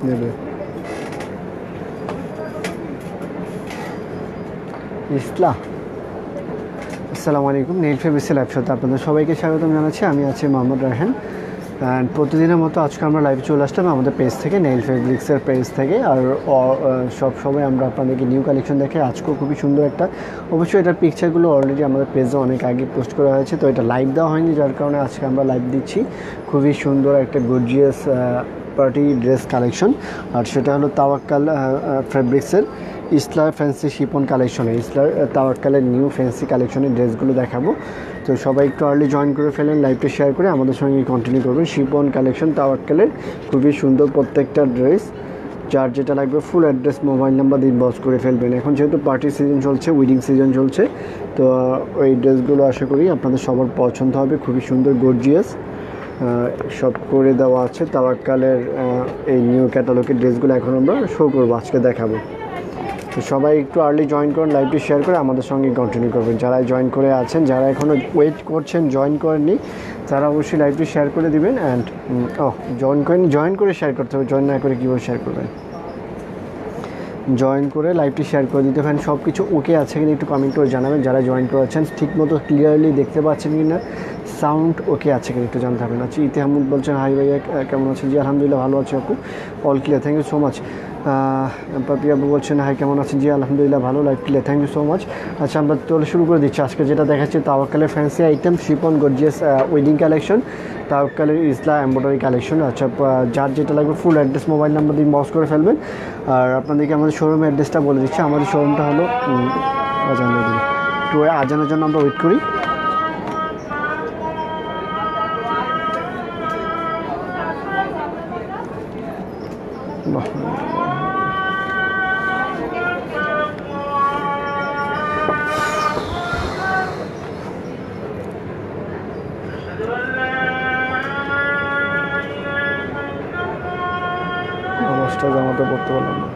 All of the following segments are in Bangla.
নেবে। ইসলা, আসসালামু আলাইকুম। নেইল ফেব্রিক্সের লাইভ শোতে আপনাদের সবাইকে স্বাগতম জানাচ্ছি। আমি আছি মোহাম্মদ রায়হান। অ্যান্ড প্রতিদিনের মতো আজকে আমরা লাইভে চলে আসলাম আমাদের পেজ থেকে, নেইল ফেব্রিক্সের পেজ থেকে। আর সব সময় আমরা আপনাদেরকে নিউ কালেকশন দেখে আজকেও খুবই সুন্দর একটা, অবশ্যই এটার পিকচারগুলো অলরেডি আমাদের পেজে অনেক আগে পোস্ট করা হয়েছে, তো এটা লাইভ দেওয়া হয়নি, যার কারণে আজকে আমরা লাইভ দিচ্ছি। খুবই সুন্দর একটা গর্জিয়াস পার্টি ড্রেস কালেকশন, আর সেটা হলো তাওয়াক্কাল ফেব্রিক্সের ইসলার ফ্যান্সি শিপন কালেকশনে, ইসলার তাওয়াক্কালের নিউ ফ্যান্সি কালেকশনের ড্রেসগুলো দেখাবো। তো সবাই একটু আর্লি জয়েন করে ফেলেন, লাইভটা শেয়ার করে আমাদের সঙ্গে কন্টিনিউ করবেন। শিপন কালেকশন তাওয়াক্কালের খুবই সুন্দর প্রত্যেকটা ড্রেস, যার যেটা লাগবে ফুল অ্যাড্রেস মোবাইল নাম্বার দিয়ে ইনবক্স করে ফেলবেন। এখন যেহেতু পার্টি সিজন চলছে, উইডিং সিজন চলছে, তো ওই ড্রেসগুলো আশা করি আপনাদের সবার পছন্দ হবে। খুবই সুন্দর গর্জিয়াস সব করে দেওয়া আছে তাওয়াক্কালের এই নিউ ক্যাটালগের ড্রেসগুলো এখন আমরা শো করবো, আজকে দেখাবো। তো সবাই একটু আর্লি জয়েন করেন, লাইভটি শেয়ার করে আমাদের সঙ্গে কন্টিনিউ করবেন। যারা জয়েন করে আছেন, যারা এখনও ওয়েট করছেন জয়েন করেননি, তারা অবশ্যই লাইভটি শেয়ার করে দিবেন। অ্যান্ড জয়েন করেন, জয়েন করে শেয়ার করতে হবে, জয়েন না করে কীভাবে শেয়ার করবেন। জয়েন করে লাইভটি শেয়ার করে দিতে পারেন। সব কিছু ওকে আছে কিনা একটু কমেন্ট করে জানাবেন। যারা জয়েন করেছেন ঠিকমতো ক্লিয়ারলি দেখতে পাচ্ছেন কি না, সাউন্ড ওকে আছে কিনা একটু জানতে হবে। আচ্ছা, ইতি আহমদ বলছেন হাই ভাইয়া কেমন আছেন? জি আলহামদুলিল্লাহ ভালো আছি আপু, all clear, thank you so much. Papi আপু বলছেন হাই কেমন আছেন? জি আলহামদুলিল্লাহ ভালো, live clear, thank you so much. আচ্ছা, আমরা তাহলে শুরু করে দিচ্ছি। আজকে যেটা দেখাচ্ছি তাওয়াক্কালের fancy item, chiffon gorgeous wedding collection, তাওয়াক্কালের ইসলা এমব্রয়ডারি কালেকশন। আচ্ছা, যার যেটা লাগবে ফুল অ্যাড্রেস মোবাইল নাম্বার দিয়ে ইনবক্স করে ফেলবেন। আর আপনাদেরকে আমাদের শোরুমের অ্যাড্রেসটা বলে দিচ্ছি। আমাদের শোরুমটা হলো একটু আজানের জন্য আমরা ওয়েট করি। নামাজটা জামাতে পড়তে পারলাম না।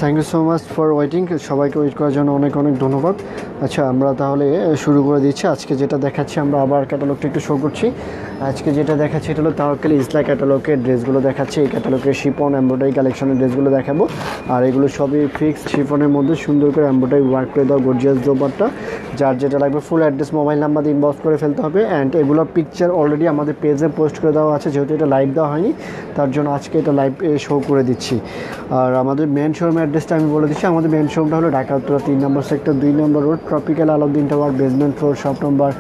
Thank you so much for waiting. সবাইকে ওয়েট করার জন্য অনেক অনেক ধন্যবাদ। আচ্ছা, আমরা তাহলে শুরু করে দিচ্ছি। আজকে যেটা দেখাচ্ছি, আমরা আবার ক্যাটালগটা একটু শো করছি। আজকে যেটা দেখাচ্ছি এটা হলো তাওয়াক্কাল ইসলা ক্যাটালগের ড্রেসগুলো দেখাচ্ছি। এই ক্যাটালগের শিপন এমব্রয়ডারি কালেকশনের ড্রেসগুলো দেখাবো। আর এগুলো সবই ফিক্সড শিফনের মধ্যে সুন্দর করে এমব্রয়ডারি ওয়ার্ক করে দেওয়া গর্জিয়াস দোপাট্টা। যার যেটা লাগবে ফুল অ্যাড্রেস মোবাইল নাম্বার দিয়ে ইনবক্স করে ফেলতে হবে। অ্যান্ড এগুলোর পিকচার অলরেডি আমাদের পেজে পোস্ট করে দেওয়া আছে, যেহেতু এটা লাইভ দেওয়া হয়নি তার জন্য আজকে এটা লাইভ শো করে দিচ্ছি। আর আমাদের মেন শোরুমের অ্যাড্রেসটা আমি বলে দিচ্ছি। আমাদের মেন শোরুমটা হলো ঢাকা উত্তরা 3 নম্বর সেক্টর 2 নম্বর road, tropical Alauddin tower, basement floor, shop নম্বর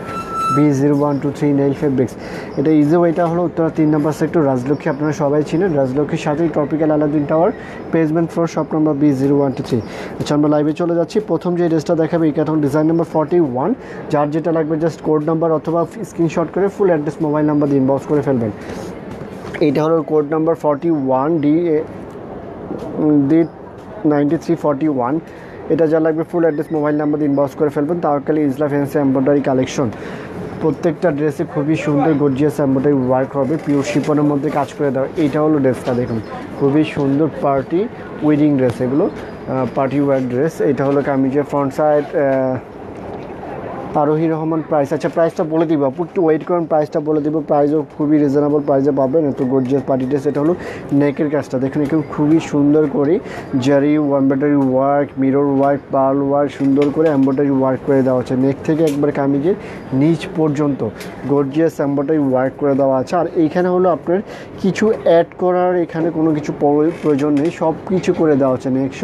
B0123, নেইল ফেব্রিক্স। এটা ইজি ওয়েটা হলো উত্তরা 3 নম্বর সেক্টর, রাজলক্ষ্মী। আপনারা সবাই চিনেন রাজলক্ষ্মীর সাথেই tropical Alauddin tower, basement floor, shop নম্বর B0123। আচ্ছা, আমরা লাইভে চলে যাচ্ছি। প্রথম যে ড্রেসটা দেখাবে এই ক্যাটালগ ডিজাইন নাম্বার 41। যার যেটা লাগবে জাস্ট কোড নাম্বার অথবা স্ক্রিনশট করে ফুল অ্যাড্রেস মোবাইল নাম্বার দিয়ে ইনবক্স করে ফেলবেন। এইটা হলো কোড নাম্বার 41 D9341। এটা যা লাগবে ফুল অ্যাড্রেস মোবাইল নাম্বার দিয়ে ইনবক্স করে ফেলবেন। তাওয়াক্কাল ইসলা ফ্যান্সি এমব্রয়ডারি কালেকশন, প্রত্যেকটা ড্রেসে খুবই সুন্দর গর্জিয়াস এমব্রয়ডারি ওয়ার্ক হবে, পিওর শিপনের মধ্যে কাজ করে দেওয়া। এইটা হলো ড্রেসটা, দেখুন খুবই সুন্দর পার্টি ওয়েডিং ড্রেস, এগুলো পার্টি ওয়ার ড্রেস। এটা হলো কামিজের ফ্রন্ট সাইড, আরোহী রহমান প্রাইস, আচ্ছা প্রাইসটা বলে দিব আপু, একটু ওয়েট করেন, প্রাইসটা বলে দিব। প্রাইসও খুবই রিজনেবল প্রাইসে পাবেন, এত গর্জিয়াস পার্টি ড্রেস। এটা হলো নেকের কাজটা দেখুন, এখানে খুবই সুন্দর করে zari embroidery work, mirror work, pearl work, সুন্দর করে এমব্রয়ডারি ওয়ার্ক করে দেওয়া আছে। নেক থেকে একবার কামিজের নিচ পর্যন্ত গর্জিয়াস এমব্রয়ডারি ওয়ার্ক করে দেওয়া আছে। আর এইখানে হলো আপনার কিছু অ্যাড করার এখানে কোনো কিছু প্রয়োজন নেই, সব কিছু করে দেওয়া আছে। নেক্সট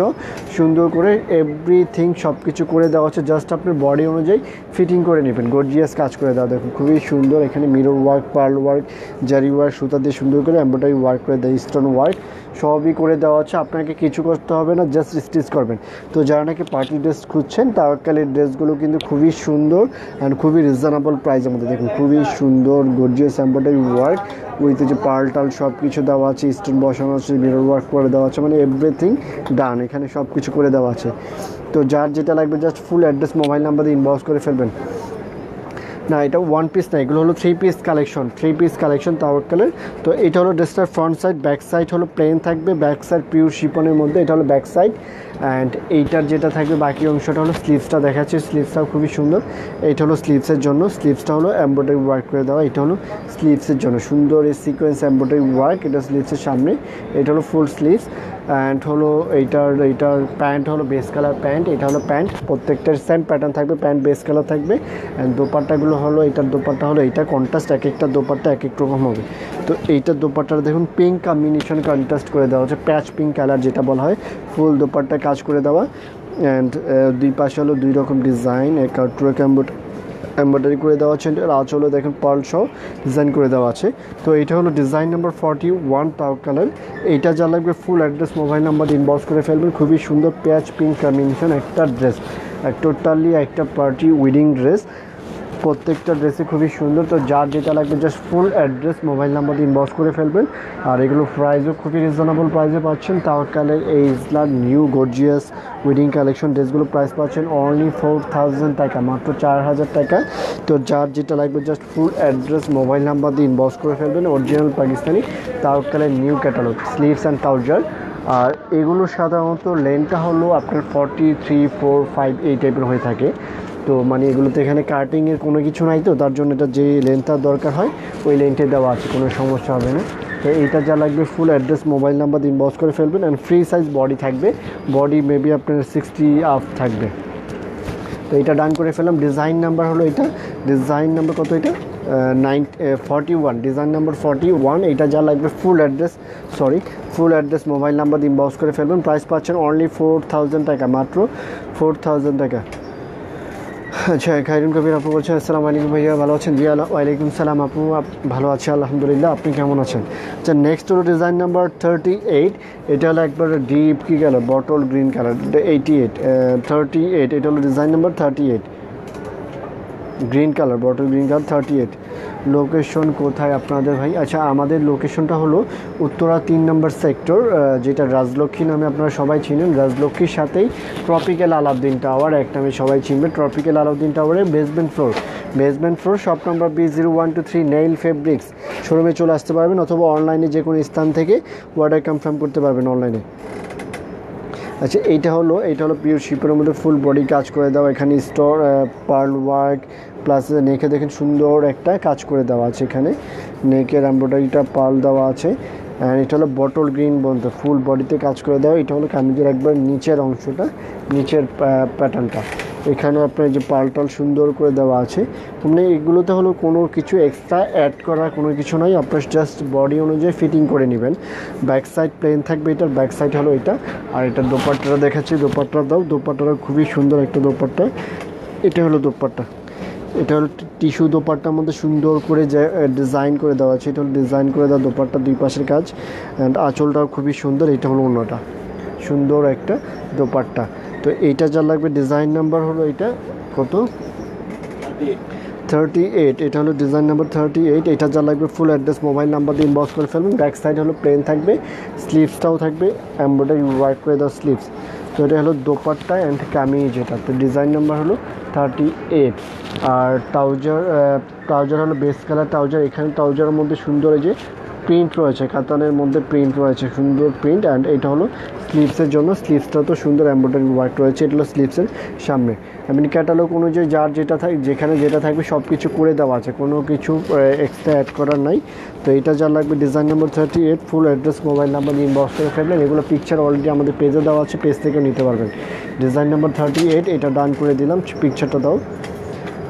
সুন্দর করে এভরিথিং সব কিছু করে দেওয়া আছে, জাস্ট আপনার বডি অনুযায়ী ফিটিং করে নেবেন। গর্জিয়াস কাজ করে দেওয়া দেখুন, খুবই সুন্দর। এখানে মিরর ওয়ার্ক, পার্ল ওয়ার্ক, জারি ওয়ার্ক, সুতা দিয়ে সুন্দর করে এমব্রয়ডারি ওয়ার্ক করে দেয়, স্টোন ওয়ার্ক সবই করে দেওয়া আছে। আপনাকে কিছু করতে হবে না, জাস্ট স্টিচ করবেন। তো যারা নাকি পার্টি ড্রেস খুঁজছেন, তাওয়াক্কালের ড্রেসগুলো কিন্তু খুবই সুন্দর অ্যান্ড খুবই রিজনেবল প্রাইসের মধ্যে দেখুন, খুবই সুন্দর গর্জিয়াস এমব্রয়ডারি ওয়ার্ক উইথ যে পার্ল টাল সব কিছু দেওয়া আছে, স্টোন বসানো আছে, মিরর ওয়ার্ক করে দেওয়া আছে, মানে এভরিথিং ডান, এখানে সব কিছু করে দেওয়া আছে। তো যার যেটা লাগবে just full address mobile number দিয়ে ইনবক্স করে ফেলবেন। না এটা ওয়ান পিস না, এগুলো হলো থ্রি পিস কালেকশন তাওয়াক্কালের। তো এটা হলো ড্রেসটার ফ্রন্ট সাইড, ব্যাক সাইড হলো প্লেন থাকবে, ব্যাক সাইড পিওর শিপনের মধ্যে, এটা হলো ব্যাক সাইড। অ্যান্ড এইটার যেটা থাকবে বাকি অংশটা হলো স্লিভসটা দেখাচ্ছে, স্লিভসটাও খুবই সুন্দর। এইটা হলো স্লিভসের জন্য, স্লিভসটা হলো এমব্রয়ডারি ওয়ার্ক করে দেওয়া, এটা হলো স্লিভসের জন্য সুন্দর এই সিকোয়েন্স এমব্রয়ডারি ওয়ার্ক, এটা স্লিভসের সামনে, এটা হলো ফুল স্লিভস। অ্যান্ড হলো এইটার প্যান্ট হলো বেস কালার প্যান্ট, এটা হলো প্যান্ট, প্রত্যেকটার সেম প্যাটার্ন থাকবে, প্যান্ট বেস কালার থাকবে। অ্যান্ড দোপাট্টাগুলো হলো, এটার দোপাট্টা হলো এইটা কন্ট্রাস্ট, এক একটা দোপাট্টা এক এক রকম হবে। তো এইটার দোপাট্টাটা দেখুন পিঙ্ক কম্বিনেশন কন্ট্রাস্ট করে দেওয়া হচ্ছে, প্যাচ পিঙ্ক কালার যেটা বলা হয়, ফুল দোপাট্টা কাজ করে দেওয়া। অ্যান্ড দুই পাশে হলো দুই রকম ডিজাইন, এক টুয়েক এমব্রয়ডারি করে দেওয়া আছে, আজ হলো দেখেন পার্ল সহ ডিজাইন করে দেওয়া আছে। তো এটা হলো ডিজাইন নাম্বার 41 তাওয়াক্কালের। এইটা যা লাগবে full address mobile number inbox করে ফেলবেন। খুবই সুন্দর প্যাচ পিঙ্ক কম্বিনেশন একটা ড্রেস, টোটালি একটা পার্টি উইডিং ড্রেস, প্রত্যেকটা ড্রেসে খুবই সুন্দর। তো যার যেটা লাগবে just full address mobile number inbox করে ফেলবেন। আর এগুলো প্রাইসও খুবই রিজনেবল প্রাইসে পাচ্ছেন। তাওয়াক্কালের এই ইসলার নিউ গর্জিয়াস উইডিং কালেকশন ড্রেসগুলো প্রাইস পাচ্ছেন অনলি 4000 টাকা, মাত্র 4000 টাকা। তো যার যেটা লাগবে just full address mobile number দিয়ে ইনবক্স করে ফেলবেন। অরিজিনাল পাকিস্তানি তাওয়াক্কালের new catalogue, sleeves and trouser. আর এগুলো সাধারণত লেন্থটা হলো আপনার 43, 4, 5 এই টাইপের হয়ে থাকে। তো মানে এগুলোতে এখানে কাটিংয়ের কোনো কিছু নাই, তো তার জন্য এটা যে লেন্থটার দরকার হয় ওই লেন্থে দেওয়া আছে, কোনো সমস্যা হবে না। তো এইটা যা লাগবে ফুল অ্যাড্রেস মোবাইল নাম্বার দিয়ে ইনবক্স করে ফেলবেন। অ্যান্ড ফ্রি সাইজ বডি থাকবে, বডি মেবি আপনার 60 আপ থাকবে। তো এটা ডান করে ফেললাম। ডিজাইন নাম্বার হলো এটা, ডিজাইন নাম্বার কত এটা 41, ডিজাইন নাম্বার 41। এটা যা লাগবে ফুল অ্যাড্রেস মোবাইল নাম্বার দিয়ে ইনবক্স করে ফেলবেন। প্রাইস পাচ্ছেন অনলি 4000 টাকা, মাত্র 4000 টাকা। আচ্ছা খায়রুন কবির আপু বলছেন আসসালামু আলাইকুম ভাইয়া, ভালো আছেন? জি ওয়ালাইকুম সালাম আপু, ভালো আছে আলহামদুলিল্লাহ, আপনি কেমন আছেন? আচ্ছা নেক্সট হলো ডিজাইন নাম্বার 38। এটা হলো একবার ডিপ কি গেল বটল গ্রিন কালার, 38, এটা হলো design number 38, green colour, bottle green colour 38। Location কোথায় আপনাদের ভাই? আচ্ছা আমাদের লোকেশনটা হলো উত্তরা 3 নম্বর সেক্টর, যেটা রাজলক্ষ্মী নামে আপনারা সবাই চিনেন। রাজলক্ষ্মীর সাথেই ট্রপিক্যাল আলাউদ্দিন টাওয়ার, এক নামে সবাই চিনবে। ট্রপিক্যাল আলাউদ্দিন টাওয়ারের বেসমেন্ট ফ্লোর শপ নম্বর B0123 নেইল ফেব্রিক্স শোরুমে চলে আসতে পারবেন, অথবা অনলাইনে যে কোনো স্থান থেকে অর্ডার কনফার্ম করতে পারবেন অনলাইনে। আচ্ছা এইটা হলো পিওর শিপের মধ্যে ফুল বডি কাজ করে দেওয়া, এখানে স্টোর পার্ল ওয়ার্ক প্লাস নেকে দেখেন সুন্দর একটা কাজ করে দেওয়া আছে, এখানে নেকের এমব্রয়ডারিটা পার্ল দেওয়া আছে। অ্যান্ড এটা হলো বটল গ্রিন বন্ধ, ফুল বডিতে কাজ করে দেওয়া। এটা হলো কামিজের একবার নিচের অংশটা, নিচের প্যাটার্নটা, এখানে আপনার যে পার্লটাল সুন্দর করে দেওয়া আছে। মানে এগুলোতে হলো কোনো কিছু এক্সট্রা অ্যাড করার কোনো কিছু নয়, আপনার জাস্ট বডি অনুযায়ী ফিটিং করে নেবেন। ব্যাক সাইড প্লেন থাকবে, এটার ব্যাক সাইড হলো এটা। আর এটার দোপাট্টাটা দেখাচ্ছি, দোপাট্টাটা খুবই সুন্দর একটা দোপাট্টা। এটা হলো দোপাট্টা, এটা হলো টিস্যু দোপাট্টার মধ্যে সুন্দর করে যে ডিজাইন করে দেওয়া আছে, এটা হলো ডিজাইন করে দেওয়া দোপাট্টা, দুই পাশের কাজ। অ্যান্ড আঁচলটাও খুবই সুন্দর, এটা হলো অন্যটা, সুন্দর একটা দোপাট্টা। তো এইটা যা লাগবে ডিজাইন নাম্বার হলো এটা কত 38, এটা হলো ডিজাইন নাম্বার 38। এটা যা লাগবে ফুল অ্যাড্রেস মোবাইল নাম্বার দিয়ে ইনবক্স করে ফেলবেন। ব্যাক সাইড হলো প্লেন থাকবে, স্লিভসটাও থাকবে এমব্রয়ডারি ওয়ার্ক করে দেওয়া স্লিভস। তো এটা হলো দোপাট্টা অ্যান্ড কামিজ, এটা তো ডিজাইন নাম্বার হলো 38। আর ট্রাউজার হলো বেস কালার ট্রাউজার, এখানে ট্রাউজারের মধ্যে সুন্দর এই যে প্রিন্ট রয়েছে, কাতানের মধ্যে প্রিন্ট রয়েছে, সুন্দর প্রিন্ট। অ্যান্ড এটা হলো স্লিভসের জন্য, স্লিভসটা তো সুন্দর এমব্রয়ডারি ওয়ার্ক রয়েছে, এটা হলো স্লিভসের সামনে। এমনি ক্যাটালগ অনুযায়ী যার যেটা থাকে, যেখানে যেটা থাকবে সব কিছু করে দেওয়া আছে, কোনো কিছু এক্সট্রা অ্যাড করার নাই। তো এটা যা লাগবে ডিজাইন নাম্বার 38, ফুল অ্যাড্রেস মোবাইল নাম্বার ইনবক্স করে ফেলবেন। এগুলো পিকচার অলরেডি আমাদের পেজে দেওয়া আছে, পেজ থেকে নিতে পারবেন। ডিজাইন নাম্বার 38, এটা ডান করে দিলাম, পিকচারটা দাও।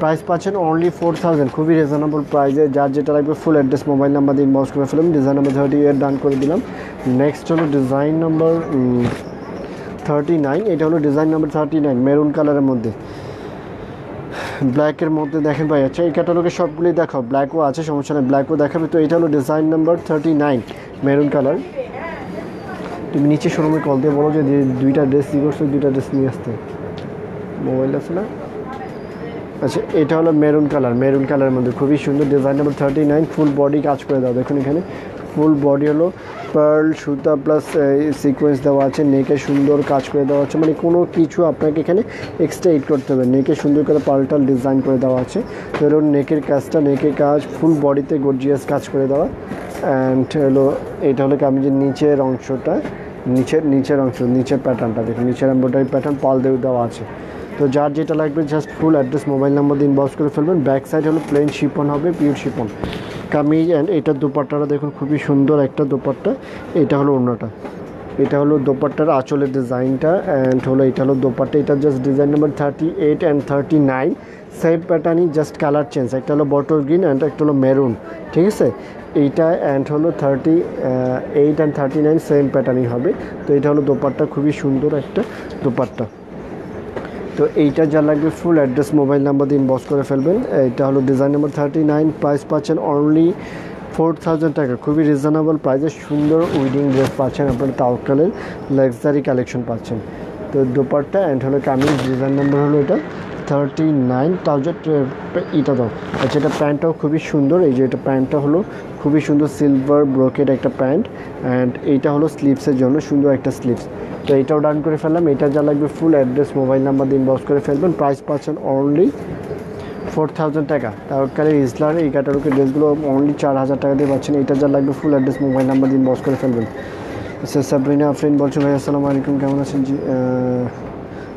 প্রাইস পাচ্ছেন অনলি 4000, খুবই রিজনেবল প্রাইসে। যার যেটা লাগবে ফুল অ্যাড্রেস মোবাইল নাম্বার দিয়ে ইনবক্স করে ফেলবেন। ডিজাইন নাম্বার 38 ডান করে দিলাম। নেক্সট হলো ডিজাইন নাম্বার 39, এটা হলো ডিজাইন নাম্বার 39, মেরুন কালারের মধ্যে, ব্ল্যাকের মধ্যে দেখেন ভাই। আচ্ছা, এই ক্যাটালগে সবগুলোই দেখাও, ব্ল্যাকও আছে, সমস্যা নেই, ব্ল্যাকও দেখাবে। তো এটা হলো ডিজাইন নাম্বার 39, মেরুন কালার। তুমি নিচে শোরুমে কল দিয়ে বলো যে দুইটা ড্রেস ই করছো, দুইটা ড্রেস নিয়ে আসতে, মোবাইল আছে না? আচ্ছা, এটা হলো মেরুন কালার, মেরুন কালারের মধ্যে খুবই সুন্দর, ডিজাইন নাম্বার 39, ফুল বডি কাজ করে দাও। দেখুন এখানে ফুল বডি হলো পার্ল সুতা প্লাস সিকোয়েন্স দেওয়া আছে, নেকে সুন্দর কাজ করে দেওয়া আছে, মানে কোনো কিছু আপনাকে এখানে এক্সট্রা এড করতে হবে। নেকে সুন্দর করে পাল্টাল ডিজাইন করে দেওয়া আছে। ধরুন নেকের কাজটা, নেকের কাজ ফুল বডিতে গর্জিয়াস কাজ করে দেওয়া। অ্যান্ড হলো এটা হলো কামিজের নিচের অংশটা, নিচের অংশ, নিচের প্যাটার্নটা দেখুন, নিচের এমব্রয়ডারি প্যাটার্ন পাল দেওয়া আছে। তো যার যেটা লাগবে just full address mobile number দিয়ে ইনবক্স করে ফেলবেন। ব্যাক সাইড হলো প্লেন শিপন হবে, পিওর শিপন কামিজ। অ্যান্ড এটার দোপাট্টাটা দেখুন, খুবই সুন্দর একটা দোপাট্টা। এটা হলো ওড়নাটা, এটা হলো দোপাট্টার আঁচলের ডিজাইনটা। অ্যান্ড হলো এটা হলো দোপাট্টা। এটা just design number 38 and 39, same প্যাটার্নই, জাস্ট কালার চেঞ্জ। একটা হলো বটল গ্রিন অ্যান্ড একটা হলো মেরুন, ঠিক আছে? এইটা অ্যান্ড হলো 38 অ্যান্ড 39 সেম প্যাটার্নই হবে। তো এটা হলো দোপাট্টা, খুবই সুন্দর একটা দোপাট্টা। তো এইটা যা লাগবে ফুল অ্যাড্রেস মোবাইল নাম্বার দিয়ে ইনবক্স করে ফেলবেন। এটা হলো ডিজাইন নাম্বার 39, প্রাইস পাচ্ছেন অনলি 4000 টাকা, খুবই রিজনেবল প্রাইসে সুন্দর উইডিং ড্রেস পাচ্ছেন, আপনার তাওয়াক্কালের লাক্সারি কালেকশন পাচ্ছেন। তো দোপাট্টা অ্যান্ড হলো কামিজ, ডিজাইন নাম্বার হলো এটা 39,000, এটা দাও। আচ্ছা, এটা প্যান্টটাও খুবই সুন্দর, এই যে এটা প্যান্টটা হলো খুবই সুন্দর, সিলভার ব্রোকেড একটা প্যান্ট। অ্যান্ড এইটা হলো স্লিভসের জন্য সুন্দর একটা স্লিভস। তো এটাও ডান করে ফেললাম। এটা যা লাগবে ফুল অ্যাড্রেস মোবাইল নাম্বার দিয়ে ইনবক্স করে ফেলবেন। প্রাইস পাচ্ছেন অনলি 4000 টাকা। তাওয়াক্কালের ইসলার এই ক্যাটালগের ড্রেসগুলো অনলি 4000 টাকা দিয়ে পাচ্ছেন। এটা যা লাগবে ফুল অ্যাড্রেস মোবাইল নাম্বার দিয়ে ইনবক্স করে ফেলবেন। আচ্ছা, সাবরিনা আফরিন বলছেন, ভাই আসসালামু আলাইকুম, কেমন আছেন? জি,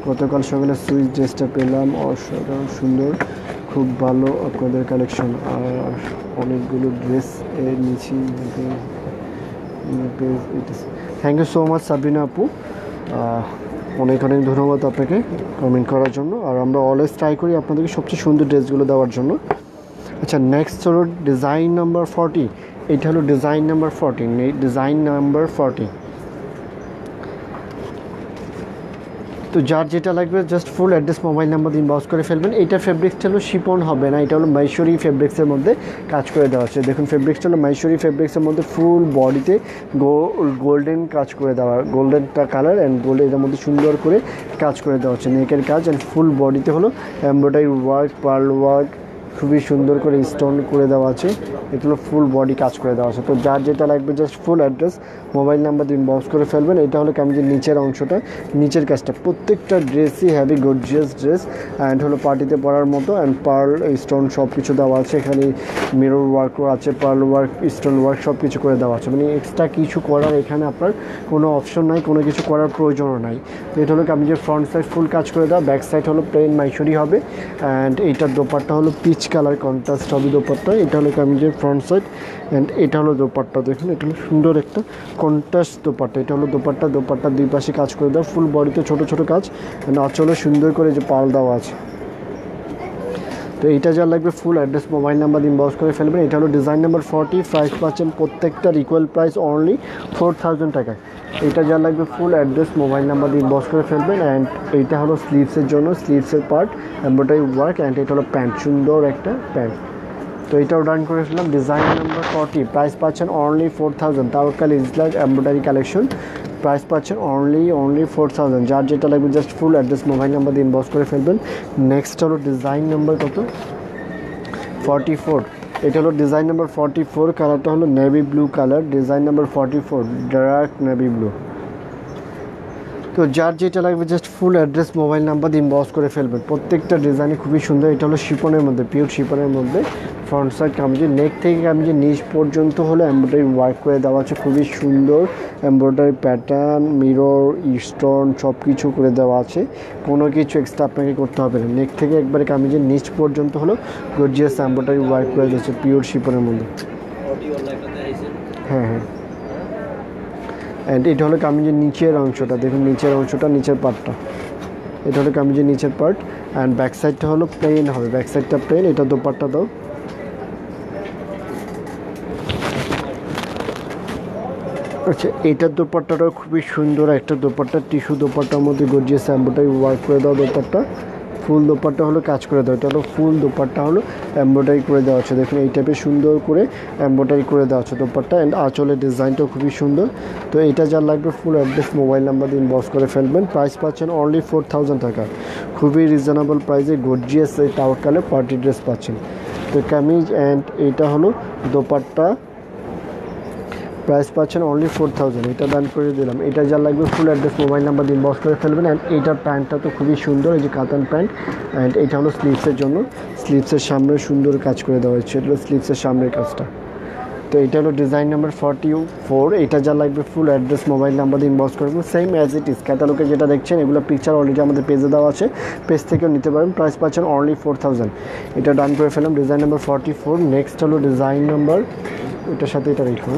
গতকাল সকালে সুইচ ড্রেসটা পেলাম, অসাধারণ সুন্দর, খুব ভালো আপনাদের কালেকশন, আর অনেকগুলো ড্রেস এর নিচে। Thank you so much Sabrina আপু, অনেক অনেক ধন্যবাদ আপনাকে কমেন্ট করার জন্য। আর আমরা অলওয়েজ ট্রাই করি আপনাদেরকে সবচেয়ে সুন্দর ড্রেসগুলো দেওয়ার জন্য। আচ্ছা, নেক্সট হলো ডিজাইন নাম্বার 40, এইটা হলো ডিজাইন নাম্বার 40, ডিজাইন নাম্বার 40। তো যার যেটা লাগবে just full address mobile number দিয়ে ইনবক্স করে ফেলবেন। এইটার ফেব্রিক্সটা হলো শিপন হবে না, এটা হলো মাইশরি ফেব্রিক্সের মধ্যে কাজ করে দেওয়া আছে। দেখুন ফেব্রিক্সটা হলো মাইশরি ফেব্রিক্সের মধ্যে ফুল বডিতে গোল্ডেন কাজ করে দেওয়া, গোল্ডেনটা কালার অ্যান্ড গোল্ড, এটার মধ্যে সুন্দর করে কাজ করে দেওয়া হচ্ছে, নেকের কাজ। অ্যান্ড ফুল বডিতে হলো এমব্রয়ডারি ওয়ার্ক, পার্ল ওয়ার্ক, খুবই সুন্দর করে স্টোন করে দেওয়া আছে। এগুলো ফুল বডি কাজ করে দেওয়া আছে। তো যার যেটা লাগবে just full address mobile number দিয়ে ইনবক্স করে ফেলবেন। এটা হলো কামিজের নিচের অংশটা, নিচের কাজটা, প্রত্যেকটা ড্রেসই হ্যাভি গর্জিয়াস ড্রেস অ্যান্ড হলো পার্টিতে পরার মতো। অ্যান্ড পার্ল স্টোন সব কিছু দেওয়া আছে, এখানে মিরর ওয়ার্কও আছে, পার্ল ওয়ার্ক, স্টোন ওয়ার্ক সব কিছু করে দেওয়া আছে, মানে এক্সট্রা কিছু করার এখানে আপনার কোনো অপশন নাই, কোনো কিছু করার প্রয়োজনও নাই। তো এটা হলো কামিজের ফ্রন্ট সাইড ফুল কাজ করে দেওয়া, ব্যাক সাইড হলো প্লেন মাইশরি হবে। অ্যান্ড এইটার দোপাট্টা হলো পিচ কালার কন্ট্রাস্ট হবে দোপাট্টা। এটা হলো কামিজের ফ্রন্ট সাইড অ্যান্ড এটা হলো দোপাট্টা। দেখুন এটা হলো সুন্দর একটা কন্ট্রাস্ট দোপাট্টা। এটা হলো দোপাট্টা, দোপাট্টার দুই পাশে কাজ করে দেওয়া, ফুল বডিতে ছোটো ছোটো কাজ, আঁচলে সুন্দর করে যে পাল দেওয়া আছে। তো এইটা যা লাগবে full address mobile number inbox করে ফেলবেন। এটা হলো ডিজাইন নাম্বার 40, প্রাইস পাচ্ছেন প্রত্যেকটার ইকুয়াল প্রাইস অনলি 4000 টাকা। এটা যা লাগবে full address mobile number inbox করে ফেলবেন। অ্যান্ড এইটা হলো স্লিভসের জন্য, স্লিভসের পার্ট এমব্রয়ডারি ওয়ার্ক। অ্যান্ড এটা হলো প্যান্ট, সুন্দর একটা প্যান্ট। তো এটাও ডান করে ফেললাম। ডিজাইন নাম্বার 40, প্রাইস পাচ্ছেন অনলি 4000। তাওয়াক্কাল ইসলার এমব্রয়ডারি কালেকশন, প্রাইস পাচ্ছেন অনলি 4000। যার যেটা লাগবে just full address mobile number দিয়ে ইনবক্স করে ফেলবেন। নেক্সট হলো ডিজাইন নাম্বার কত, 44। এটা হলো ডিজাইন নাম্বার 44, কালারটা হলো navy blue colour, design number 44, dark navy blue. তো যার যেটা লাগবে just full address mobile number দিয়ে ইনবক্স করে ফেলবেন। প্রত্যেকটা ডিজাইনই খুবই সুন্দর। এটা হলো শিপনের মধ্যে, পিওর শিপনের মধ্যে ফ্রন্ট সাইড কামিজে নেক থেকে কামিজে নিচ পর্যন্ত হলো এমব্রয়ডারি ওয়ার্ক করে দেওয়া আছে, খুবই সুন্দর এমব্রয়ডারি প্যাটার্ন, মিরর, স্টোন সব কিছু করে দেওয়া আছে, কোনো কিছু এক্সট্রা আপনাকে করতে হবে না। নেক থেকে একবারে কামিজের নিচ পর্যন্ত হলো গর্জিয়াস এমব্রয়ডারি ওয়ার্ক করে দিয়েছে পিওর শিপনের মধ্যে। হ্যাঁ হ্যাঁ, অ্যান্ড এটা হলো কামিজের নিচের অংশটা, দেখুন নিচের অংশটা, নিচের পার্টটা, এটা হলো কামিজের নিচের পার্ট। অ্যান্ড ব্যাক সাইডটা হলো প্লেন হবে, ব্যাক সাইডটা প্লেন। এটা দোপাট্টা দাও, আচ্ছা এইটার দোপাট্টাটাও খুবই সুন্দর একটা দোপাট্টা, টিস্যু দোপাট্টার মধ্যে গর্জিয়াস এমব্রয়ডারি ওয়ার্ক করে দাও দোপাট্টা। ফুল দোপাট্টা হলো কাজ করে দাও, এটা হলো ফুল দোপাট্টা হলো এমব্রয়ডারি করে দেওয়া আছে, দেখুন এই টাইপের সুন্দর করে এমব্রয়ডারি করে দেওয়া আছে দোপাট্টা। অ্যান্ড আঁচলের ডিজাইনটাও খুবই সুন্দর। তো এটা যার লাগবে ফুল অ্যাড্রেস মোবাইল নাম্বার দিয়ে ইনবক্স করে ফেলবেন। প্রাইস পাচ্ছেন অনলি 4000 টাকা, খুবই রিজনেবল প্রাইসে গর্জিয়াস এই তাওয়াক্কালে পার্টি ড্রেস পাচ্ছেন। তো কামিজ অ্যান্ড এইটা হলো দোপাট্টা, প্রাইস পাচ্ছেন অনলি 4000, এটা দান করে দিলাম। এটা যা লাগবে ফুল অ্যাড্রেস মোবাইল নাম্বার দিয়ে ইনবক্স করে ফেলবেন। অ্যান্ড এইটার প্যান্টটা তো খুবই সুন্দর, এই যে কাতান প্যান্ট। অ্যান্ড এটা হলো স্লিভসের জন্য, স্লিভসের সামনে সুন্দর কাজ করে দেওয়া হয়েছে, এটা হলো স্লিভসের সামনের কাজটা। তো এটা হলো ডিজাইন নাম্বার 44। এটা যা লাগবে ফুল অ্যাড্রেস মোবাইল নাম্বার দিয়ে ইনবক্স করবেন, সেম অ্যাজ ইট ইজ ক্যাটালগে যেটা দেখছেন এগুলো পিকচার অলরেডি আমাদের পেজে দেওয়া আছে, পেজ থেকেও নিতে পারেন। প্রাইস পাচ্ছেন অনলি 4000, এটা ডান করে ফেলাম। Design number 44। নেক্সট হলো ডিজাইন নাম্বার, এটার সাথে এটা রেখে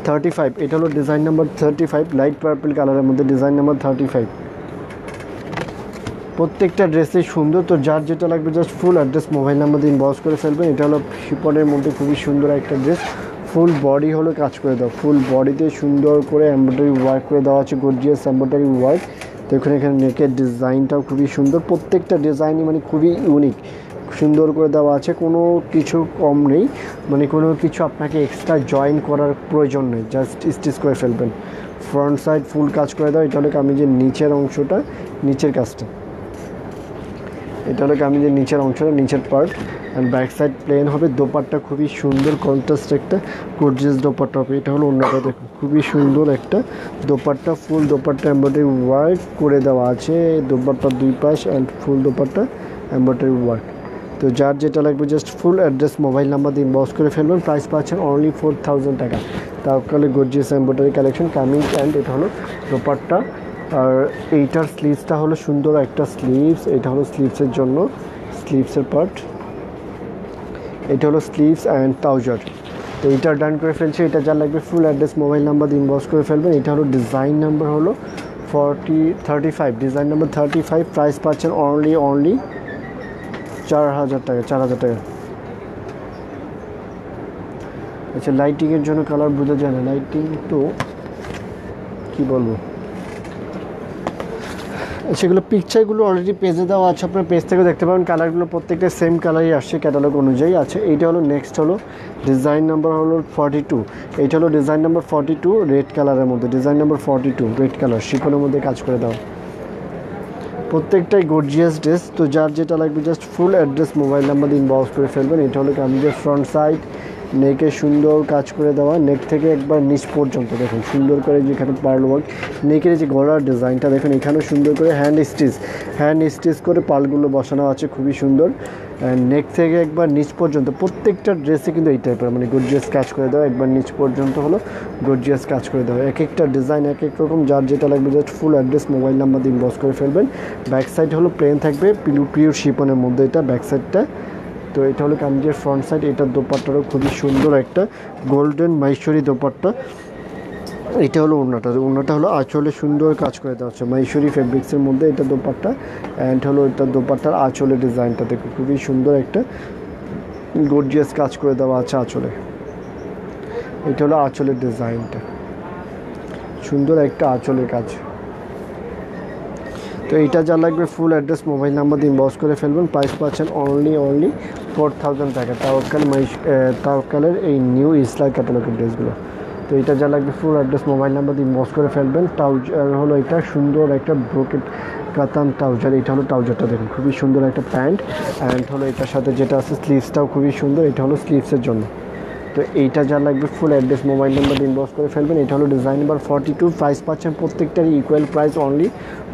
35। এটা হলো ডিজাইন নাম্বার 35, লাইট পার্পল কালারের মধ্যে ডিজাইন নাম্বার 35। প্রত্যেকটা ড্রেসই সুন্দর। তো যার যেটা লাগবে just full address mobile number দিয়ে ইনবক্স করে ফেলবেন। এটা হলো শিপনের মধ্যে খুবই সুন্দর একটা ড্রেস, ফুল বডি হলো কাজ করে দাও, ফুল বডিতে সুন্দর করে এমব্রয়ডারি ওয়ার্ক করে দেওয়া আছে, গর্জিয়াস এমব্রয়ডারি ওয়ার্ক। দেখুন এখানে নেকের ডিজাইনটাও খুবই সুন্দর, প্রত্যেকটা ডিজাইনই মানে খুবই ইউনিক, সুন্দর করে দেওয়া আছে, কোনো কিছু কম নেই, মানে কোনো কিছু আপনাকে এক্সট্রা জয়েন করার প্রয়োজন নেই, জাস্ট স্টিচ করে ফেলবেন। ফ্রন্ট সাইড ফুল কাজ করে দাও। এটা হলো কামিজের নিচের অংশটা, নিচের কাজটা, এটা হলো কামিজের নিচের অংশটা, নিচের part. And back side plane হবে। দোপাট্টা খুবই সুন্দর কন্ট্রাস্ট একটা গর্জিয়াস দোপাট্টা হবে। এটা হলো অন্যটা, দেখুন খুবই সুন্দর একটা dupatta, full dupatta embroidery work করে দেওয়া আছে দোপাট্টার দুই পাশ। And full dupatta embroidery work. তো যার যেটা লাগবে just full address mobile number দিয়ে ইনবক্স করে ফেলবেন। প্রাইস পাচ্ছেন অনলি 4000 টাকা। তাহলে gorgeous embroidery collection kameez. And এটা হলো দোপাট্টা, আর এইটার স্লিভসটা হলো সুন্দর একটা স্লিভস, এটা হলো স্লিভসের জন্য, স্লিভসের পার্ট, এটা হলো স্লিভস অ্যান্ড ট্রাউজার। তো এইটা ডান করে ফেলছে। এটা যা লাগবে ফুল অ্যাড্রেস মোবাইল নাম্বার দিয়ে ইনবক্স করে ফেলবেন। এটা হলো ডিজাইন নাম্বার হলো 35, ডিজাইন নাম্বার 35। প্রাইস পাচ্ছেন অনলি 4000 টাকা, 4000 টাকা। আচ্ছা লাইটিংয়ের জন্য কালার বোঝা যায় না, লাইটিং তো কী বলবো, সেগুলো পিকচারগুলো অলরেডি পেজে দেওয়া আছে, আপনার পেজ থেকে দেখতে পাবেন। কালারগুলো প্রত্যেকটা সেম কালারই আসছে ক্যাটালগ অনুযায়ী আছে। এইটা হলো নেক্সট হলো ডিজাইন নাম্বার হলো 42। এইটা হলো ডিজাইন নাম্বার 42, রেড কালারের মধ্যে ডিজাইন নাম্বার 42, রেড কালার শিফনের মধ্যে কাজ করে দাও। প্রত্যেকটাই গর্জিয়াস ড্রেস। তো যার যেটা লাগবে just full address mobile number দিয়ে ইনবক্স করে ফেলবেন। এটা হলো কামিজের ফ্রন্ট সাইড, নেকে সুন্দর কাজ করে দেওয়া, নেক থেকে একবার নিচ পর্যন্ত দেখুন সুন্দর করে যেখানে পার্ল ওয়ার্ক, নেকের যে গলার ডিজাইনটা দেখুন এখানেও সুন্দর করে হ্যান্ড স্টিচ করে পার্লগুলো বসানো আছে, খুবই সুন্দর। নেক থেকে একবার নিচ পর্যন্ত প্রত্যেকটা ড্রেসে কিন্তু এই টাইপের মানে গর্জিয়াস কাজ করে দেওয়া, একবার নিচ পর্যন্ত হলো গর্জিয়াস কাজ করে দেওয়া। এক একটা ডিজাইন এক এক রকম। যার যেটা লাগবে just full address mobile number দিয়ে ইনবক্স করে ফেলবেন। ব্যাক সাইড হলো প্লেন থাকবে, পিওর শিপনের মধ্যে এটা ব্যাক সাইডটা। তো এটা হলো কামিজের ফ্রন্ট সাইড। এটার দোপাট্টারও খুবই সুন্দর একটা গোল্ডেন মাইশরি দোপাট্টা। এটা হলো ওড়নাটা হলো আঁচলে সুন্দর কাজ করে দেওয়া হচ্ছে মাইশরি ফেব্রিক্সের মধ্যে এটা দোপাট্টা। অ্যান্ড হলো এটা দোপাট্টার আঁচলের ডিজাইনটা দেখুন খুবই সুন্দর একটা গর্জিয়াস কাজ করে দেওয়া আছে আঁচলে। এটা হলো আঁচলের ডিজাইনটা, সুন্দর একটা আঁচলের কাজ। তো এইটা যা লাগবে ফুল অ্যাড্রেস মোবাইল নাম্বার দিয়ে ইনবক্স করে ফেলবেন। প্রাইস পাচ্ছেন অনলি 4000 টাকা। তাওয়াক্কালের এই নিউ ইসলার ক্যাটালগের ড্রেসগুলো। তো এটা যা লাগবে ফুল অ্যাড্রেস মোবাইল নাম্বার দিয়ে ইনবক্স করে ফেলবেন। ট্রাউজার হলো এটা সুন্দর একটা ব্রোকেট কাতান ট্রাউজার। এটা হলো ট্রাউজারটা দেখুন খুবই সুন্দর একটা প্যান্ট। অ্যান্ড হলো এটার সাথে যেটা আছে স্লিভসটাও খুবই সুন্দর, এটা হলো স্লিভসের জন্য। তো এইটা যা লাগবে full address mobile number inbox করে ফেলবেন। এটা হলো ডিজাইন নাম্বার 42, প্রাইস পাচ্ছেন প্রত্যেকটারই ইকুয়াল প্রাইস অনলি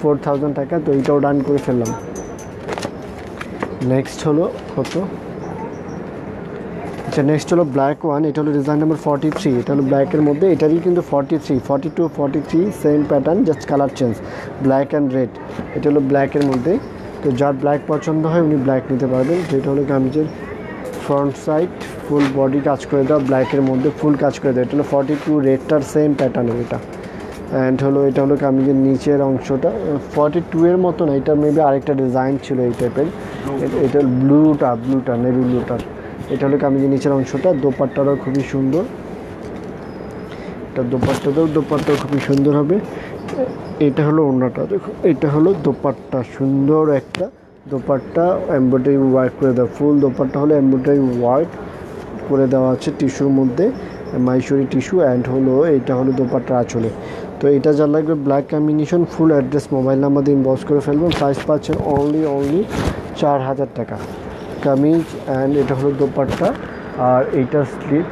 4000 টাকা। তো এইটাও ডান করে ফেললাম। নেক্সট হলো কত, আচ্ছা নেক্সট হলো ব্ল্যাক ওয়ান। এটা হলো ডিজাইন নাম্বার 43, এটা হলো ব্ল্যাকের মধ্যে, এটারই কিন্তু 43, 42, 43 same pattern, just colour change, black and red. এটা হলো ব্ল্যাকের মধ্যে। তো যার ব্ল্যাক পছন্দ হয় উনি ব্ল্যাক নিতে পারবেন। যেটা হলো কামিজের ফ্রন্ট সাইড, ফুল বডি কাজ করে দেওয়া, ব্ল্যাকের মধ্যে ফুল কাজ করে দেওয়া। এটা হলো 42, রেডটার সেম প্যাটার্নের এটা। অ্যান্ড হলো এটা হলো কামিজের নিচের অংশটা 42 এর মতো না, এটা মেবি আরেকটা ডিজাইন ছিল এই টাইপের। এটা ব্লুটা নেভি ব্লুটার। এটা হলো কামিজের নিচের অংশটা। দোপাট্টাটাও খুবই সুন্দর, এটা দোপাট্টাও খুবই সুন্দর হবে। এটা হলো ওড়নাটা, দেখো এটা হলো দোপাট্টা, সুন্দর একটা দোপাট্টা, এমব্রয়ডারি ওয়ার্ক করে দেওয়া, ফুল দোপাট্টা হলো এমব্রয়ডারি ওয়ার্ক করে দেওয়া আছে টিস্যুর মধ্যে, মাইসুরি টিস্যু। অ্যান্ড হলো এটা হলো দোপাট্টার আঁচলে। তো এটা যা লাগবে ব্ল্যাক কম্বিনেশন, ফুল অ্যাড্রেস মোবাইল নাম্বার দিয়ে ইনবক্স করে ফেলবেন। প্রাইস পাচ্ছেন অনলি 4000 টাকা কামিজ। অ্যান্ড এটা হলো দোপাট্টা, আর এইটার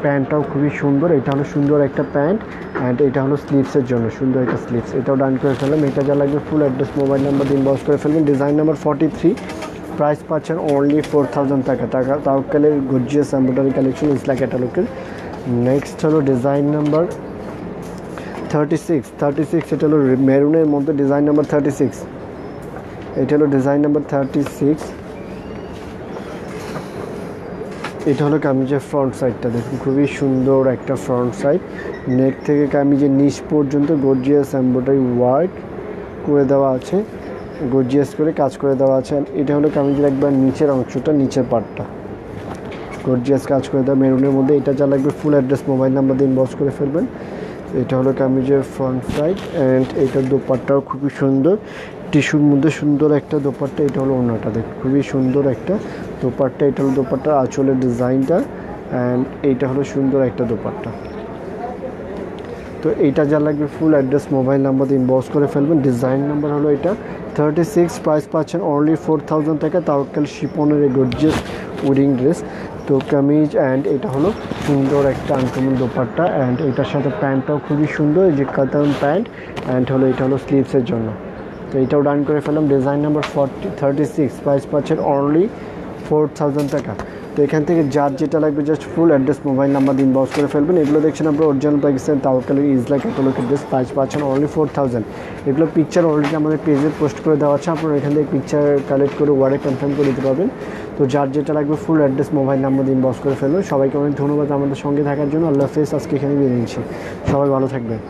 প্যান্টটাও খুবই সুন্দর। এটা হলো সুন্দর একটা প্যান্ট, অ্যান্ড এটা হলো স্লিভসের জন্য সুন্দর একটা স্লিভস। এটাও ডান করে ফেললাম। এটা যা লাগবে ফুল অ্যাড্রেস মোবাইল নাম্বার দিয়ে ইনবক্স করে ফেলবেন। ডিজাইন নাম্বার 43, প্রাইস পাচ্ছেন অনলি 4000 টাকা। তাওয়াক্কালের gorgeous embroidery collection Islam ক্যাটালগের। Next হলো ডিজাইন নাম্বার 36, এটা হলো মেরুনের মধ্যে ডিজাইন নাম্বার 36। এটা হলো ডিজাইন নাম্বার 36। এটা হলো কামিজের ফ্রন্ট সাইডটা, দেখুন খুবই সুন্দর একটা ফ্রন্ট সাইড। নেক থেকে কামিজের নিচ পর্যন্ত গর্জিয়াস এমব্রয়ডারি ওয়ার্ক করে দেওয়া আছে, গর্জিয়াস করে কাজ করে দেওয়া আছে। এটা হলো কামিজের একবার নিচের অংশটা, নিচের পার্টটা গর্জিয়াস কাজ করে দেওয়া মেরুনের মধ্যে। এটা যা লাগবে ফুল অ্যাড্রেস মোবাইল নাম্বার দিয়ে ইনবক্স করে ফেলবেন। এটা হলো কামিজের ফ্রন্ট সাইড। অ্যান্ড এইটার দোপাট্টাও খুবই সুন্দর, টিস্যুর মধ্যে সুন্দর একটা দোপাট্টা। এটা হলো ওড়নাটা, দেখুন খুবই সুন্দর একটা দোপাট্টা। এটা হলো দোপাট্টার আঁচলের ডিজাইনটা, অ্যান্ড এইটা হলো সুন্দর একটা দোপাট্টা। তো এইটা যা লাগবে ফুল অ্যাড্রেস মোবাইল নাম্বার দিয়ে ইনবক্স করে ফেলবেন। ডিজাইন নাম্বার হলো এটা 36, প্রাইস পাচ্ছেন অনলি 4000 টাকা। তাওয়াক্কাল শিপনের এই গর্জিয়াস উইডিং ড্রেস। তো কামিজ, অ্যান্ড এটা হলো সুন্দর একটা আনকমন দোপাট্টা, অ্যান্ড এটার সাথে প্যান্টটাও খুবই সুন্দর, এই যে কাতান প্যান্ট। অ্যান্ড হলো এটা হলো স্লিভসের জন্য। তো এইটাও ডান করে ফেললাম। ডিজাইন নাম্বার 36, প্রাইস পাচ্ছেন অনলি 4000 টাকা। তো এখান থেকে যার যেটা লাগবে just full address mobile number দিয়ে ইনবক্স করে ফেলবেন। এগুলো দেখছেন আপনার original Pakistan তাওয়াক্কালের Islam ক্যাটালগের dress, price পাচ্ছেন অনলি 4000। এগুলো পিকচার অলরেডি আমাদের পেজে পোস্ট করে দেওয়া আছে, আপনারা এখান থেকে পিকচার কালেক্ট করে ওয়ার্ডে কনফার্ম করে দিতে পারবেন। তো যার যেটা লাগবে ফুল অ্যাড্রেস মোবাইল নাম্বার দিয়ে ইনবক্স করে ফেলবেন। সবাইকে অনেক ধন্যবাদ আমাদের সঙ্গে থাকার জন্য। আল্লাহ হাফেজ, আজকে এখানে বিদায় নিচ্ছি। সবাই ভালো থাকবেন।